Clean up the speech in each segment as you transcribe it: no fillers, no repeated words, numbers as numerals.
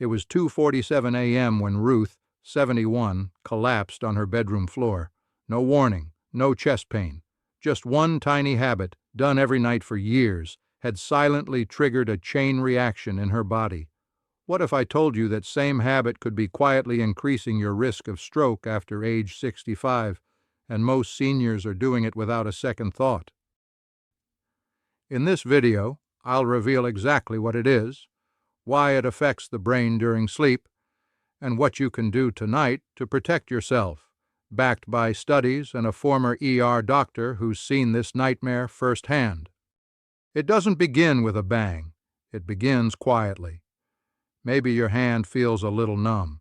It was 2:47 a.m. when Ruth, 71, collapsed on her bedroom floor. No warning, no chest pain. Just one tiny habit, done every night for years, had silently triggered a chain reaction in her body. What if I told you that same habit could be quietly increasing your risk of stroke after age 65, and most seniors are doing it without a second thought? In this video, I'll reveal exactly what it is, why it affects the brain during sleep, and what you can do tonight to protect yourself, backed by studies and a former ER doctor who's seen this nightmare firsthand. It doesn't begin with a bang. It begins quietly. Maybe your hand feels a little numb.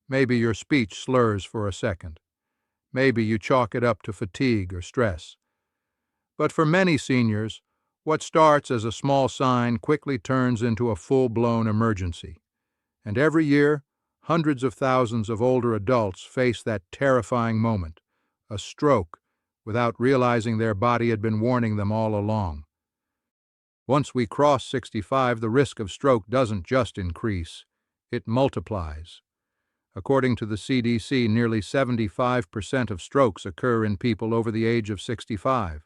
Maybe your speech slurs for a second. Maybe you chalk it up to fatigue or stress. But for many seniors, what starts as a small sign quickly turns into a full-blown emergency. And every year, hundreds of thousands of older adults face that terrifying moment, a stroke, without realizing their body had been warning them all along. Once we cross 65, the risk of stroke doesn't just increase, it multiplies. According to the CDC, nearly 75% of strokes occur in people over the age of 65.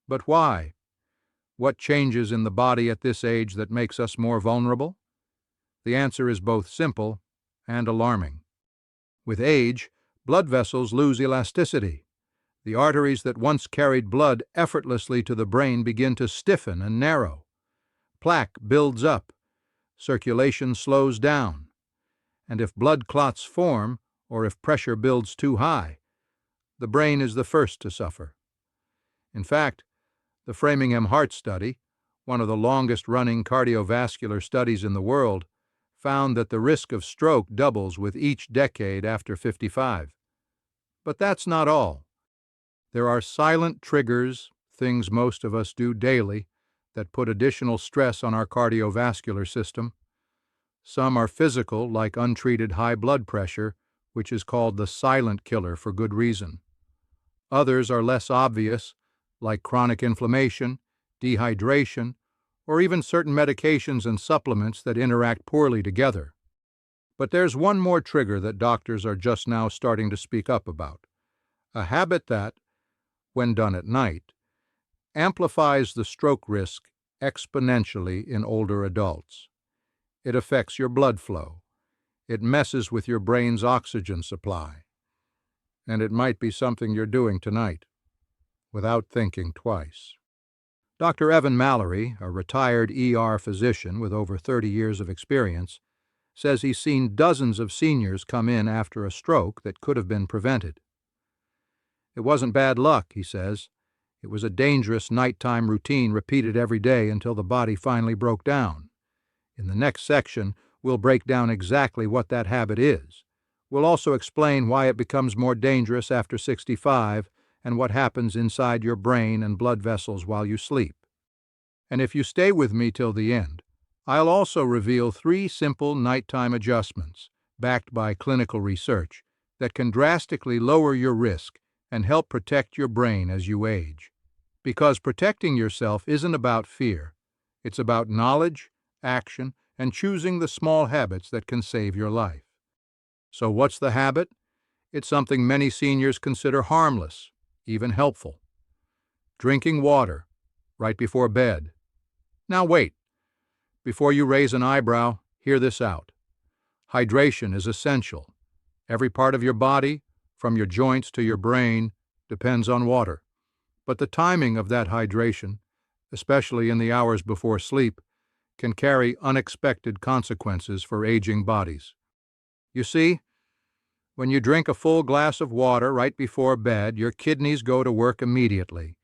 But why? What changes in the body at this age that makes us more vulnerable? The answer is both simple and alarming. With age, blood vessels lose elasticity. The arteries that once carried blood effortlessly to the brain begin to stiffen and narrow. Plaque builds up. Circulation slows down. And if blood clots form, or if pressure builds too high, the brain is the first to suffer. In fact, the Framingham Heart Study, one of the longest-running cardiovascular studies in the world, found that the risk of stroke doubles with each decade after 55. But that's not all. There are silent triggers, things most of us do daily, that put additional stress on our cardiovascular system. Some are physical, like untreated high blood pressure, which is called the silent killer for good reason. Others are less obvious, like chronic inflammation, dehydration, or even certain medications and supplements that interact poorly together. But there's one more trigger that doctors are just now starting to speak up about. A habit that, when done at night, amplifies the stroke risk exponentially in older adults. It affects your blood flow. It messes with your brain's oxygen supply. And it might be something you're doing tonight, without thinking twice. Dr. Evan Mallory, a retired ER physician with over 30 years of experience, says he's seen dozens of seniors come in after a stroke that could have been prevented. It wasn't bad luck, he says. It was a dangerous nighttime routine repeated every day until the body finally broke down. In the next section, we'll break down exactly what that habit is. We'll also explain why it becomes more dangerous after 65 and what happens inside your brain and blood vessels while you sleep. And if you stay with me till the end, I'll also reveal 3 simple nighttime adjustments, backed by clinical research, that can drastically lower your risk and help protect your brain as you age. Because protecting yourself isn't about fear. It's about knowledge, action, and choosing the small habits that can save your life. So what's the habit? It's something many seniors consider harmless, even helpful. Drinking water right before bed. Now wait. Before you raise an eyebrow, hear this out. Hydration is essential. Every part of your body, from your joints to your brain, depends on water. But the timing of that hydration, especially in the hours before sleep, can carry unexpected consequences for aging bodies. You see, when you drink a full glass of water right before bed, your kidneys go to work immediately.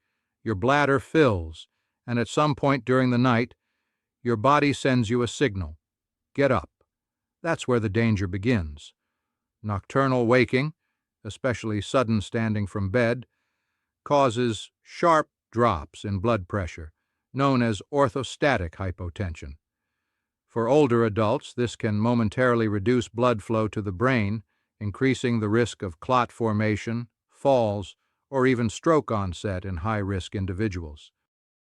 Your bladder fills, and at some point during the night, your body sends you a signal. Get up. That's where the danger begins. Nocturnal waking, especially sudden standing from bed, causes sharp drops in blood pressure, known as orthostatic hypotension. For older adults, this can momentarily reduce blood flow to the brain, increasing the risk of clot formation, falls, or even stroke onset in high-risk individuals.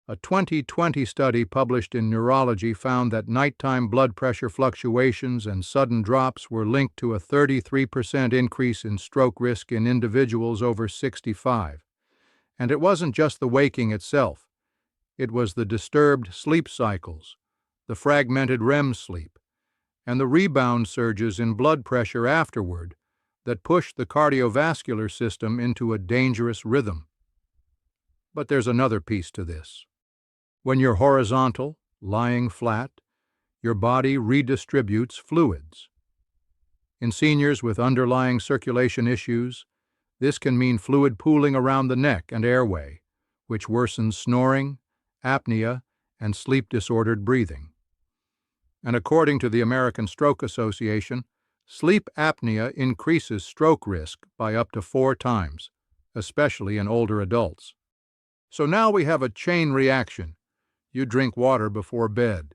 A 2020 study published in Neurology found that nighttime blood pressure fluctuations and sudden drops were linked to a 33% increase in stroke risk in individuals over 65. And it wasn't just the waking itself. It was the disturbed sleep cycles, the fragmented REM sleep, and the rebound surges in blood pressure afterward that pushed the cardiovascular system into a dangerous rhythm. But there's another piece to this. When you're horizontal, lying flat, your body redistributes fluids. In seniors with underlying circulation issues, this can mean fluid pooling around the neck and airway, which worsens snoring, apnea, and sleep-disordered breathing. And according to the American Stroke Association, sleep apnea increases stroke risk by up to 4 times, especially in older adults. So now we have a chain reaction. You drink water before bed.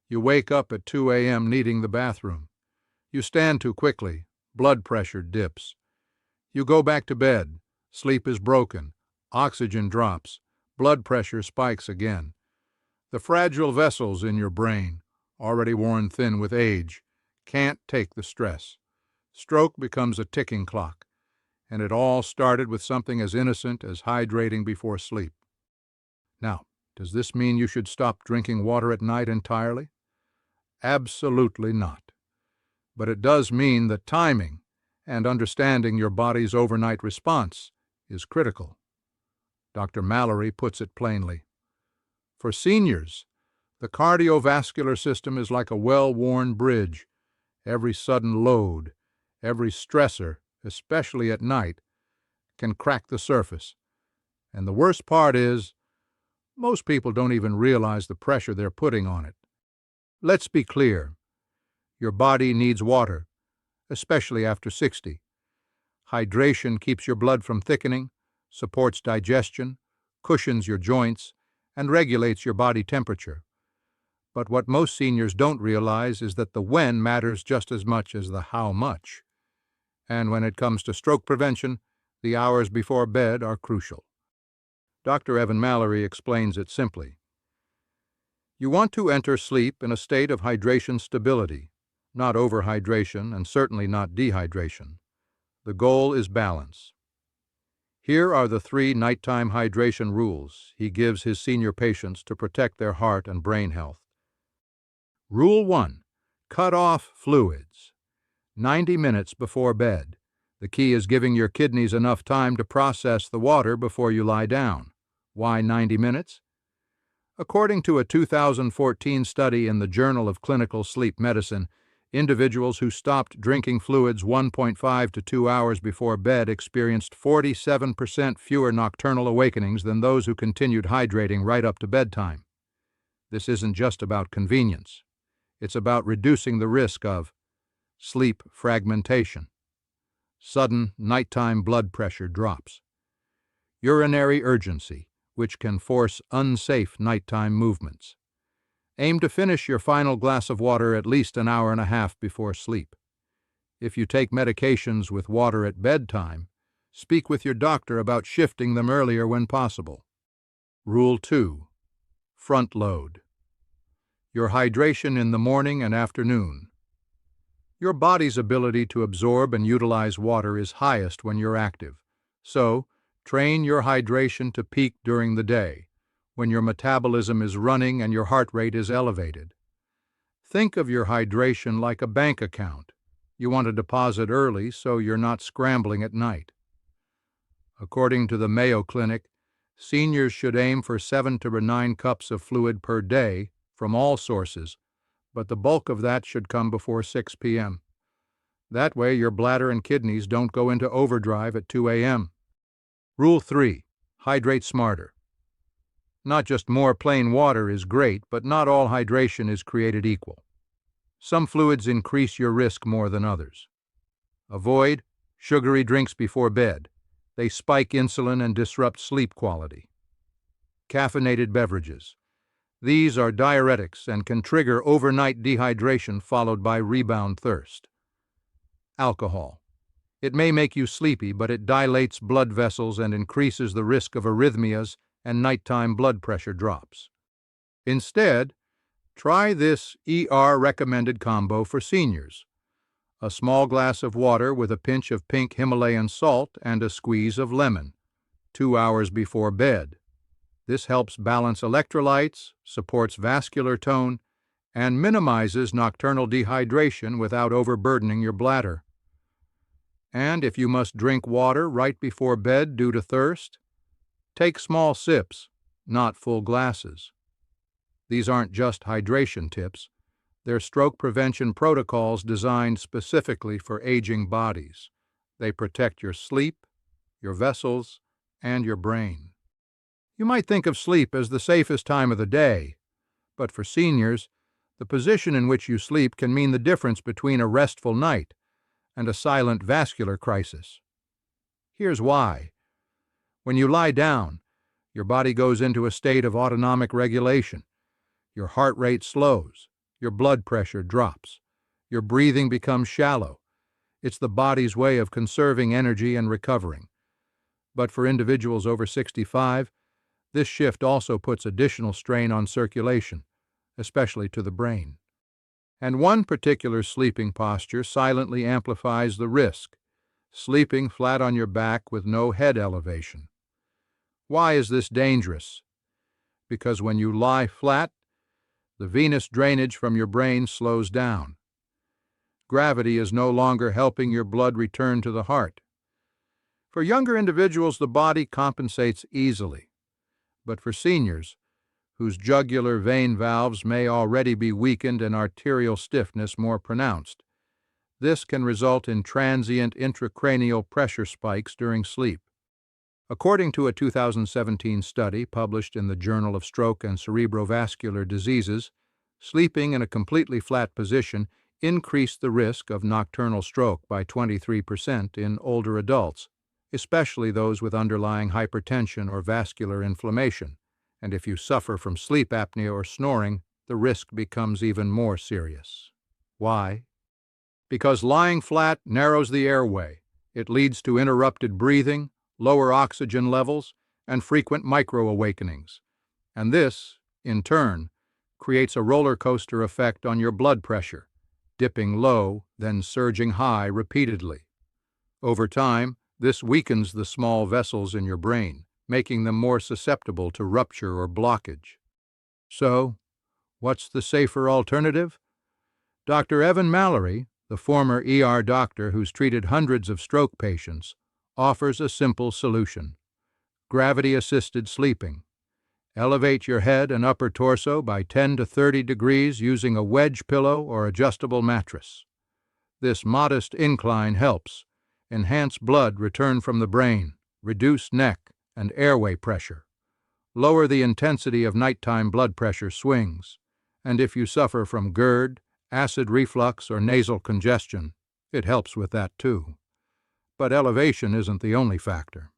You wake up at 2 a.m. needing the bathroom. You stand too quickly. Blood pressure dips. You go back to bed. Sleep is broken. Oxygen drops. Blood pressure spikes again. The fragile vessels in your brain, already worn thin with age, can't take the stress. Stroke becomes a ticking clock. And it all started with something as innocent as hydrating before sleep. Now, does this mean you should stop drinking water at night entirely? Absolutely not. But it does mean that timing and understanding your body's overnight response is critical. Dr. Mallory puts it plainly. For seniors, the cardiovascular system is like a well-worn bridge. Every sudden load, every stressor, especially at night, can crack the surface. And the worst part is, most people don't even realize the pressure they're putting on it. Let's be clear. Your body needs water, especially after 60. Hydration keeps your blood from thickening, supports digestion, cushions your joints, and regulates your body temperature. But what most seniors don't realize is that the when matters just as much as the how much. And when it comes to stroke prevention, the hours before bed are crucial. Dr. Evan Mallory explains it simply. You want to enter sleep in a state of hydration stability, not overhydration and certainly not dehydration. The goal is balance. Here are the 3 nighttime hydration rules he gives his senior patients to protect their heart and brain health. Rule 1. Cut off fluids. 90 minutes before bed. The key is giving your kidneys enough time to process the water before you lie down. Why 90 minutes? According to a 2014 study in the Journal of Clinical Sleep Medicine, individuals who stopped drinking fluids 1.5 to 2 hours before bed experienced 47% fewer nocturnal awakenings than those who continued hydrating right up to bedtime. This isn't just about convenience. It's about reducing the risk of sleep fragmentation, sudden nighttime blood pressure drops, urinary urgency, which can force unsafe nighttime movements. Aim to finish your final glass of water at least an hour and a half before sleep. If you take medications with water at bedtime, speak with your doctor about shifting them earlier when possible. Rule 2. Front load. Your hydration in the morning and afternoon. Your body's ability to absorb and utilize water is highest when you're active. So, train your hydration to peak during the day, when your metabolism is running and your heart rate is elevated. Think of your hydration like a bank account. You want to deposit early so you're not scrambling at night. According to the Mayo Clinic, seniors should aim for 7 to 9 cups of fluid per day from all sources, but the bulk of that should come before 6 p.m. That way your bladder and kidneys don't go into overdrive at 2 a.m. Rule 3. Hydrate smarter. Not just more plain water is great, but not all hydration is created equal. Some fluids increase your risk more than others. Avoid sugary drinks before bed. They spike insulin and disrupt sleep quality. Caffeinated beverages. These are diuretics and can trigger overnight dehydration followed by rebound thirst. Alcohol. It may make you sleepy, but it dilates blood vessels and increases the risk of arrhythmias and nighttime blood pressure drops. Instead, try this ER-recommended combo for seniors: a small glass of water with a pinch of pink Himalayan salt and a squeeze of lemon, 2 hours before bed. This helps balance electrolytes, supports vascular tone, and minimizes nocturnal dehydration without overburdening your bladder. And if you must drink water right before bed due to thirst, take small sips, not full glasses. These aren't just hydration tips. They're stroke prevention protocols designed specifically for aging bodies. They protect your sleep, your vessels, and your brain. You might think of sleep as the safest time of the day, but for seniors, the position in which you sleep can mean the difference between a restful night and a silent vascular crisis. Here's why. When you lie down, your body goes into a state of autonomic regulation. Your heart rate slows, your blood pressure drops, your breathing becomes shallow. It's the body's way of conserving energy and recovering. But for individuals over 65, this shift also puts additional strain on circulation, especially to the brain. And one particular sleeping posture silently amplifies the risk: sleeping flat on your back with no head elevation. Why is this dangerous? Because when you lie flat, the venous drainage from your brain slows down. Gravity is no longer helping your blood return to the heart. For younger individuals, the body compensates easily. But for seniors, whose jugular vein valves may already be weakened and arterial stiffness more pronounced, this can result in transient intracranial pressure spikes during sleep. According to a 2017 study published in the Journal of Stroke and Cerebrovascular Diseases, sleeping in a completely flat position increased the risk of nocturnal stroke by 23% in older adults, especially those with underlying hypertension or vascular inflammation. And if you suffer from sleep apnea or snoring, the risk becomes even more serious. Why? Because lying flat narrows the airway. It leads to interrupted breathing, lower oxygen levels, and frequent micro-awakenings. And this, in turn, creates a roller coaster effect on your blood pressure, dipping low, then surging high repeatedly. Over time, this weakens the small vessels in your brain, making them more susceptible to rupture or blockage. So, what's the safer alternative? Dr. Evan Mallory, the former ER doctor who's treated hundreds of stroke patients, offers a simple solution: gravity-assisted sleeping. Elevate your head and upper torso by 10 to 30 degrees using a wedge pillow or adjustable mattress. This modest incline helps enhance blood return from the brain, reduce neck and airway pressure, lower the intensity of nighttime blood pressure swings, and if you suffer from GERD, acid reflux, or nasal congestion, it helps with that too. But elevation isn't the only factor.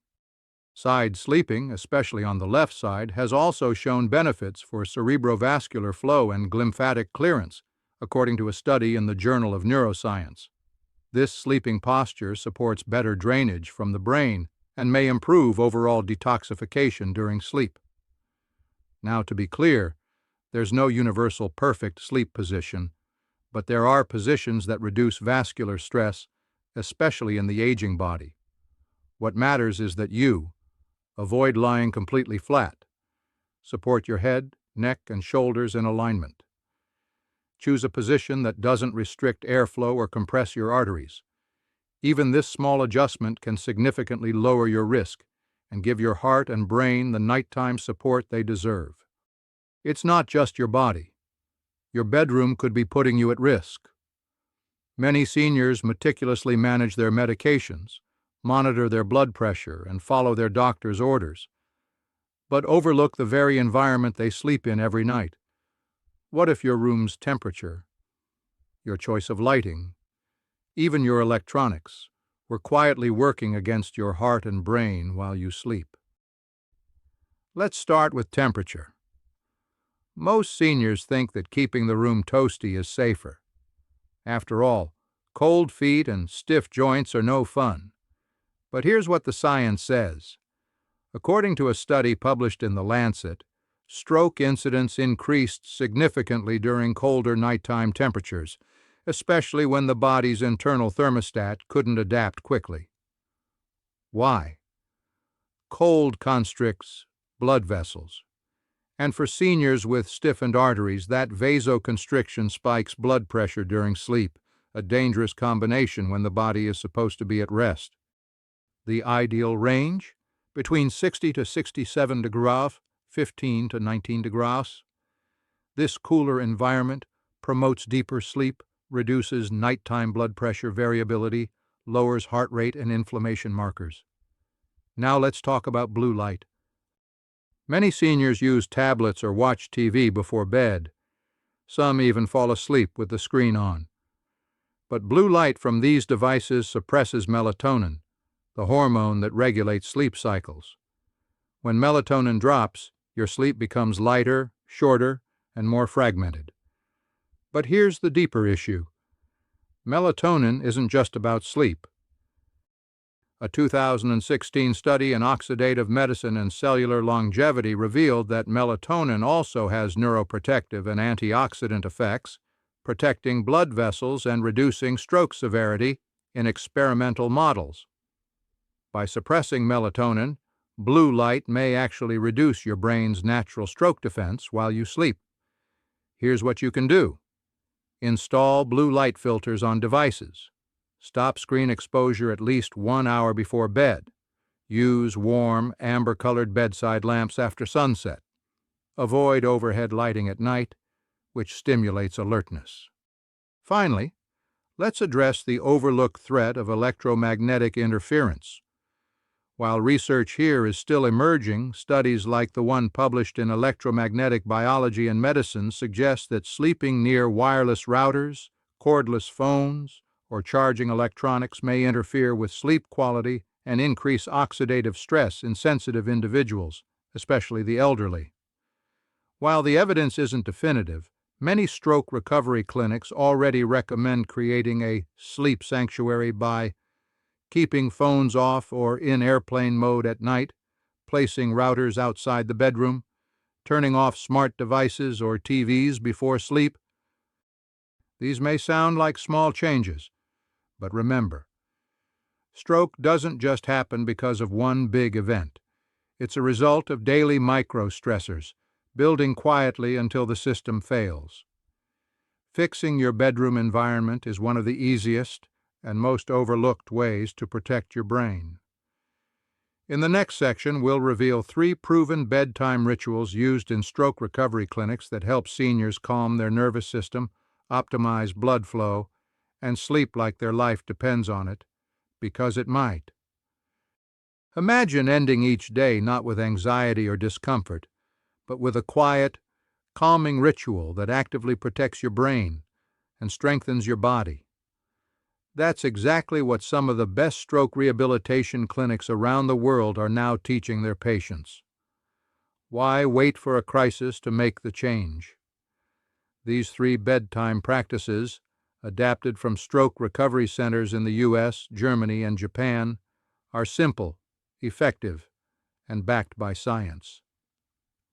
Side sleeping, especially on the left side, has also shown benefits for cerebrovascular flow and glymphatic clearance, according to a study in the Journal of Neuroscience. This sleeping posture supports better drainage from the brain and may improve overall detoxification during sleep. Now, to be clear, there's no universal perfect sleep position, but there are positions that reduce vascular stress, especially in the aging body. What matters is that you avoid lying completely flat. Support your head, neck, and shoulders in alignment. Choose a position that doesn't restrict airflow or compress your arteries. Even this small adjustment can significantly lower your risk and give your heart and brain the nighttime support they deserve. It's not just your body. Your bedroom could be putting you at risk. Many seniors meticulously manage their medications, monitor their blood pressure, and follow their doctor's orders, but overlook the very environment they sleep in every night. What if your room's temperature, your choice of lighting, even your electronics, were quietly working against your heart and brain while you sleep? Let's start with temperature. Most seniors think that keeping the room toasty is safer. After all, cold feet and stiff joints are no fun. But here's what the science says. According to a study published in The Lancet, stroke incidence increased significantly during colder nighttime temperatures, especially when the body's internal thermostat couldn't adapt quickly. Why? Cold constricts blood vessels. And for seniors with stiffened arteries, that vasoconstriction spikes blood pressure during sleep, a dangerous combination when the body is supposed to be at rest. The ideal range? Between 60 to 67 degrees, 15 to 19 degrees. This cooler environment promotes deeper sleep, reduces nighttime blood pressure variability, lowers heart rate and inflammation markers. Now let's talk about blue light. Many seniors use tablets or watch TV before bed. Some even fall asleep with the screen on. But blue light from these devices suppresses melatonin, the hormone that regulates sleep cycles. When melatonin drops, your sleep becomes lighter, shorter, and more fragmented. But here's the deeper issue. Melatonin isn't just about sleep. A 2016 study in oxidative medicine and cellular longevity revealed that melatonin also has neuroprotective and antioxidant effects, protecting blood vessels and reducing stroke severity in experimental models. By suppressing melatonin, blue light may actually reduce your brain's natural stroke defense while you sleep. Here's what you can do. Install blue light filters on devices. Stop screen exposure at least 1 hour before bed. Use warm, amber-colored bedside lamps after sunset. Avoid overhead lighting at night, which stimulates alertness. Finally, let's address the overlooked threat of electromagnetic interference. While research here is still emerging, studies like the one published in Electromagnetic Biology and Medicine suggest that sleeping near wireless routers, cordless phones, or charging electronics may interfere with sleep quality and increase oxidative stress in sensitive individuals, especially the elderly. While the evidence isn't definitive, many stroke recovery clinics already recommend creating a sleep sanctuary by keeping phones off or in airplane mode at night, placing routers outside the bedroom, turning off smart devices or TVs before sleep. These may sound like small changes, but remember, stroke doesn't just happen because of one big event. It's a result of daily micro-stressors, building quietly until the system fails. Fixing your bedroom environment is one of the easiest and most overlooked ways to protect your brain. In the next section, we'll reveal 3 proven bedtime rituals used in stroke recovery clinics that help seniors calm their nervous system, optimize blood flow, and sleep like their life depends on it, because it might. Imagine ending each day not with anxiety or discomfort, but with a quiet, calming ritual that actively protects your brain and strengthens your body. That's exactly what some of the best stroke rehabilitation clinics around the world are now teaching their patients. Why wait for a crisis to make the change? These 3 bedtime practices, adapted from stroke recovery centers in the U.S., Germany, and Japan, are simple, effective, and backed by science.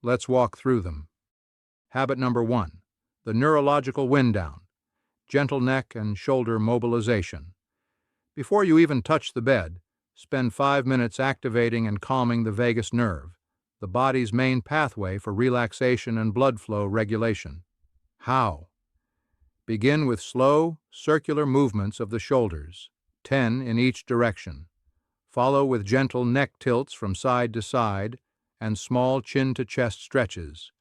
Let's walk through them. Habit number 1, the neurological wind down, gentle neck and shoulder mobilization. Before you even touch the bed, spend 5 minutes activating and calming the vagus nerve, the body's main pathway for relaxation and blood flow regulation. How? Begin with slow, circular movements of the shoulders, 10 in each direction. Follow with gentle neck tilts from side to side and small chin-to-chest stretches.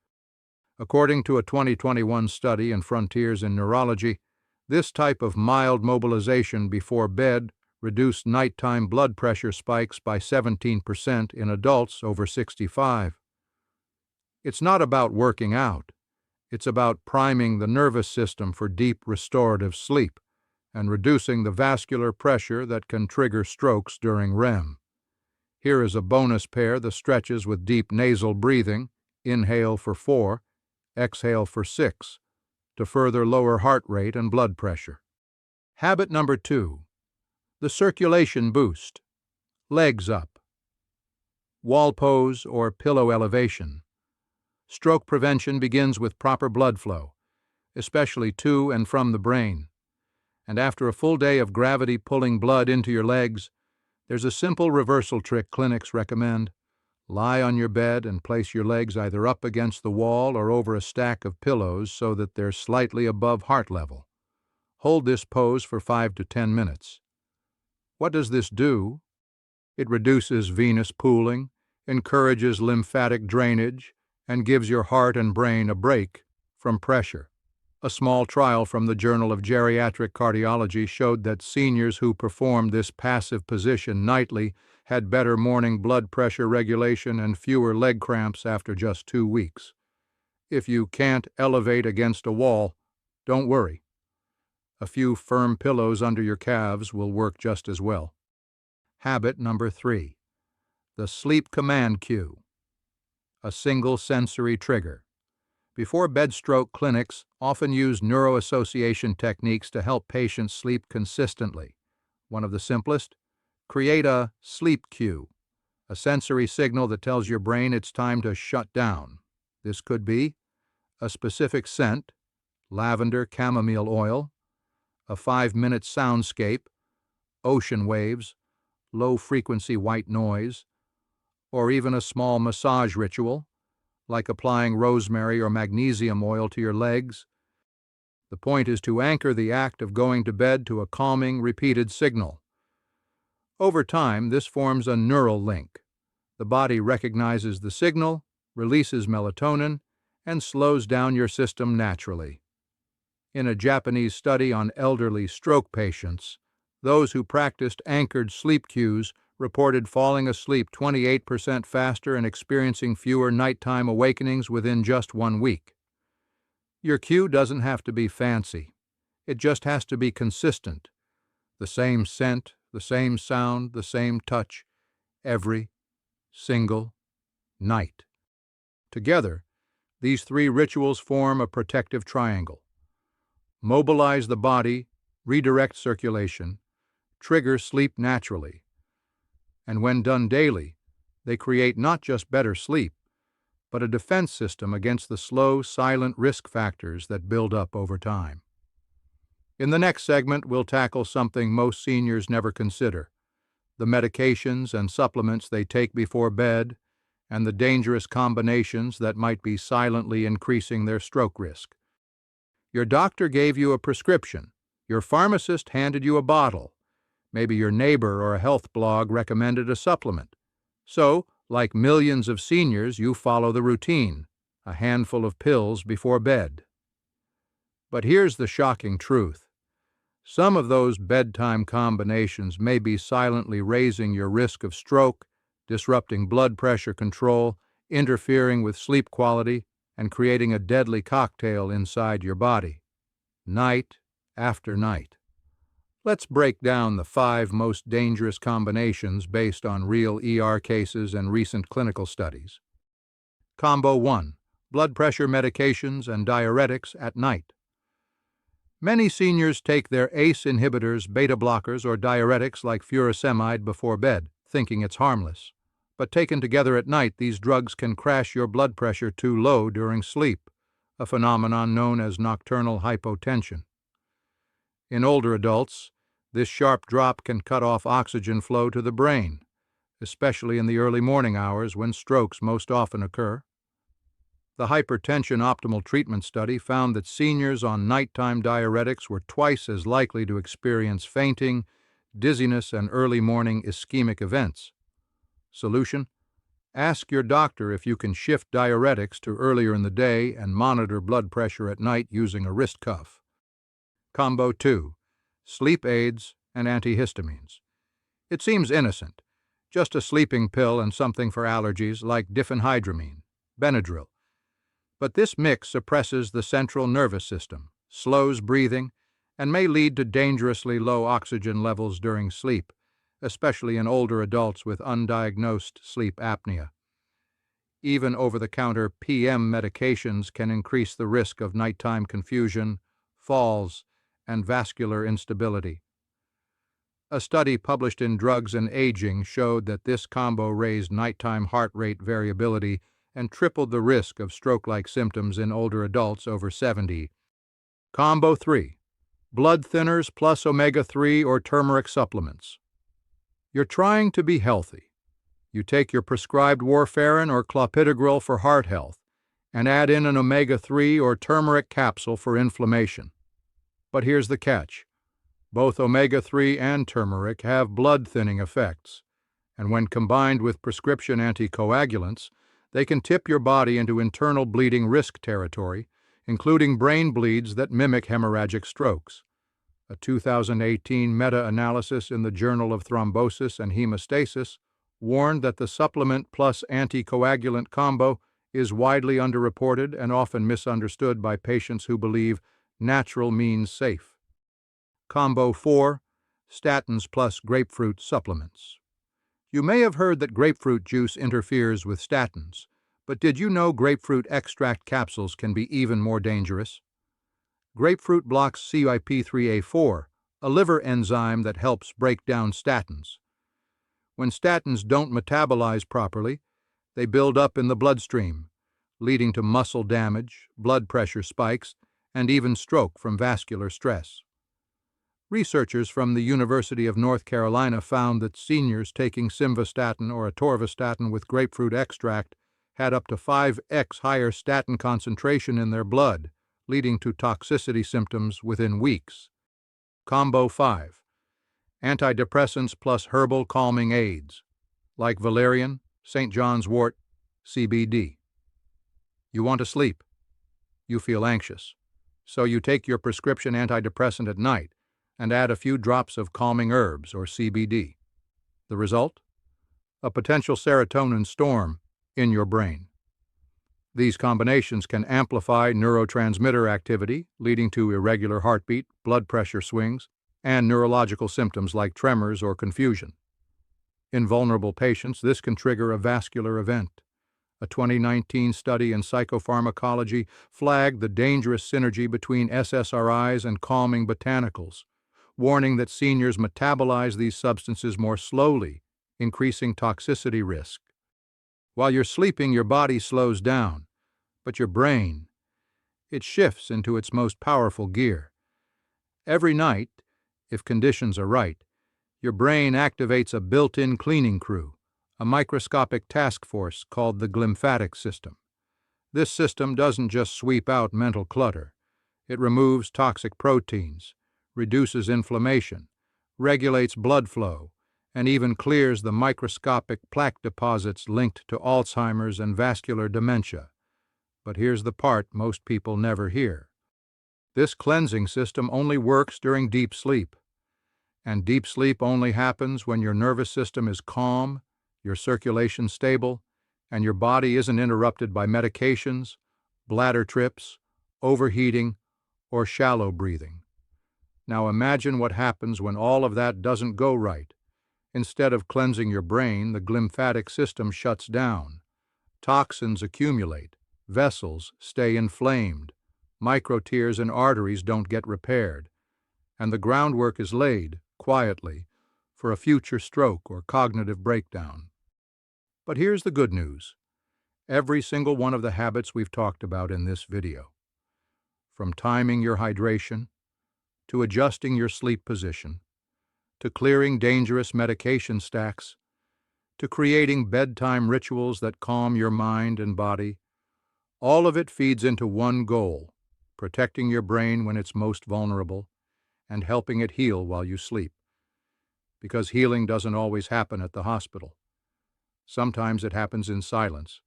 According to a 2021 study in Frontiers in Neurology, this type of mild mobilization before bed reduced nighttime blood pressure spikes by 17% in adults over 65. It's not about working out. It's about priming the nervous system for deep restorative sleep and reducing the vascular pressure that can trigger strokes during REM. Here is a bonus pair: the stretches with deep nasal breathing, inhale for 4, exhale for 6, to further lower heart rate and blood pressure. Habit number 2, the circulation boost, legs up. wall pose, or pillow elevation. Stroke prevention begins with proper blood flow, especially to and from the brain. And after a full day of gravity pulling blood into your legs, there's a simple reversal trick clinics recommend. Lie on your bed and place your legs either up against the wall or over a stack of pillows so that they're slightly above heart level. Hold this pose for 5 to 10 minutes. What does this do? It reduces venous pooling, encourages lymphatic drainage, and gives your heart and brain a break from pressure. A small trial from the Journal of Geriatric Cardiology showed that seniors who performed this passive position nightly had better morning blood pressure regulation and fewer leg cramps after just 2 weeks. If you can't elevate against a wall, don't worry. A few firm pillows under your calves will work just as well. Habit number 3. The sleep command cue. A single sensory trigger. Before bed stroke clinics often use neuroassociation techniques to help patients sleep consistently. One of the simplest: create a sleep cue, a sensory signal that tells your brain it's time to shut down. This could be a specific scent, lavender chamomile oil, a 5-minute soundscape, ocean waves, low-frequency white noise, or even a small massage ritual, like applying rosemary or magnesium oil to your legs. The point is to anchor the act of going to bed to a calming, repeated signal. Over time, this forms a neural link. The body recognizes the signal, releases melatonin, and slows down your system naturally. In a Japanese study on elderly stroke patients, those who practiced anchored sleep cues reported falling asleep 28% faster and experiencing fewer nighttime awakenings within just 1 week. Your cue doesn't have to be fancy. It just has to be consistent. The same scent, the same sound, the same touch, every single night. Together, these 3 rituals form a protective triangle. Mobilize the body, redirect circulation, trigger sleep naturally. And when done daily, they create not just better sleep, but a defense system against the slow, silent risk factors that build up over time. In the next segment, we'll tackle something most seniors never consider: the medications and supplements they take before bed, and the dangerous combinations that might be silently increasing their stroke risk. Your doctor gave you a prescription. Your pharmacist handed you a bottle. Maybe your neighbor or a health blog recommended a supplement. So, like millions of seniors, you follow the routine: a handful of pills before bed. But here's the shocking truth. Some of those bedtime combinations may be silently raising your risk of stroke, disrupting blood pressure control, interfering with sleep quality, and creating a deadly cocktail inside your body, night after night. Let's break down the 5 most dangerous combinations based on real ER cases and recent clinical studies. Combo 1: blood pressure medications and diuretics at night. Many seniors take their ACE inhibitors, beta blockers, or diuretics like furosemide before bed, thinking it's harmless. But taken together at night, these drugs can crash your blood pressure too low during sleep, a phenomenon known as nocturnal hypotension. In older adults, this sharp drop can cut off oxygen flow to the brain, especially in the early morning hours when strokes most often occur. The Hypertension Optimal Treatment Study found that seniors on nighttime diuretics were twice as likely to experience fainting, dizziness, and early morning ischemic events. Solution: ask your doctor if you can shift diuretics to earlier in the day and monitor blood pressure at night using a wrist cuff. Combo 2: sleep aids and antihistamines. It seems innocent, just a sleeping pill and something for allergies like diphenhydramine, Benadryl. But this mix suppresses the central nervous system, slows breathing, and may lead to dangerously low oxygen levels during sleep, especially in older adults with undiagnosed sleep apnea. Even over-the-counter PM medications can increase the risk of nighttime confusion, falls, and vascular instability. A study published in Drugs and Aging showed that this combo raised nighttime heart rate variability and tripled the risk of stroke-like symptoms in older adults over 70. Combo 3. Blood thinners plus omega-3 or turmeric supplements. You're trying to be healthy. You take your prescribed warfarin or clopidogrel for heart health and add in an omega-3 or turmeric capsule for inflammation. But here's the catch. Both omega-3 and turmeric have blood-thinning effects, and when combined with prescription anticoagulants, they can tip your body into internal bleeding risk territory, including brain bleeds that mimic hemorrhagic strokes. A 2018 meta-analysis in the Journal of Thrombosis and Hemostasis warned that the supplement plus anticoagulant combo is widely underreported and often misunderstood by patients who believe natural means safe. Combo 4. Statins plus grapefruit supplements. You may have heard that grapefruit juice interferes with statins, but did you know grapefruit extract capsules can be even more dangerous? Grapefruit blocks CYP3A4, a liver enzyme that helps break down statins. When statins don't metabolize properly, they build up in the bloodstream, leading to muscle damage, blood pressure spikes, and even stroke from vascular stress. Researchers from the University of North Carolina found that seniors taking simvastatin or atorvastatin with grapefruit extract had up to 5x higher statin concentration in their blood, leading to toxicity symptoms within weeks. Combo 5. Antidepressants plus herbal calming aids, like valerian, St. John's wort, CBD. You want to sleep. You feel anxious. So you take your prescription antidepressant at night and add a few drops of calming herbs or CBD. The result? A potential serotonin storm in your brain. These combinations can amplify neurotransmitter activity, leading to irregular heartbeat, blood pressure swings, and neurological symptoms like tremors or confusion. In vulnerable patients, this can trigger a vascular event. A 2019 study in psychopharmacology flagged the dangerous synergy between SSRIs and calming botanicals, warning that seniors metabolize these substances more slowly, increasing toxicity risk. While you're sleeping, your body slows down, but your brain, it shifts into its most powerful gear. Every night, if conditions are right, your brain activates a built-in cleaning crew, a microscopic task force called the glymphatic system. This system doesn't just sweep out mental clutter. It removes toxic proteins, reduces inflammation, regulates blood flow, and even clears the microscopic plaque deposits linked to Alzheimer's and vascular dementia. But here's the part most people never hear. This cleansing system only works during deep sleep. And deep sleep only happens when your nervous system is calm, your circulation stable, and your body isn't interrupted by medications, bladder trips, overheating, or shallow breathing. Now imagine what happens when all of that doesn't go right. Instead of cleansing your brain, the glymphatic system shuts down. Toxins accumulate, vessels stay inflamed, microtears and arteries don't get repaired, and the groundwork is laid, quietly, for a future stroke or cognitive breakdown. But here's the good news. Every single one of the habits we've talked about in this video, from timing your hydration, to adjusting your sleep position, to clearing dangerous medication stacks, to creating bedtime rituals that calm your mind and body, all of it feeds into one goal: protecting your brain when it's most vulnerable and helping it heal while you sleep. Because healing doesn't always happen at the hospital. Sometimes it happens in silence,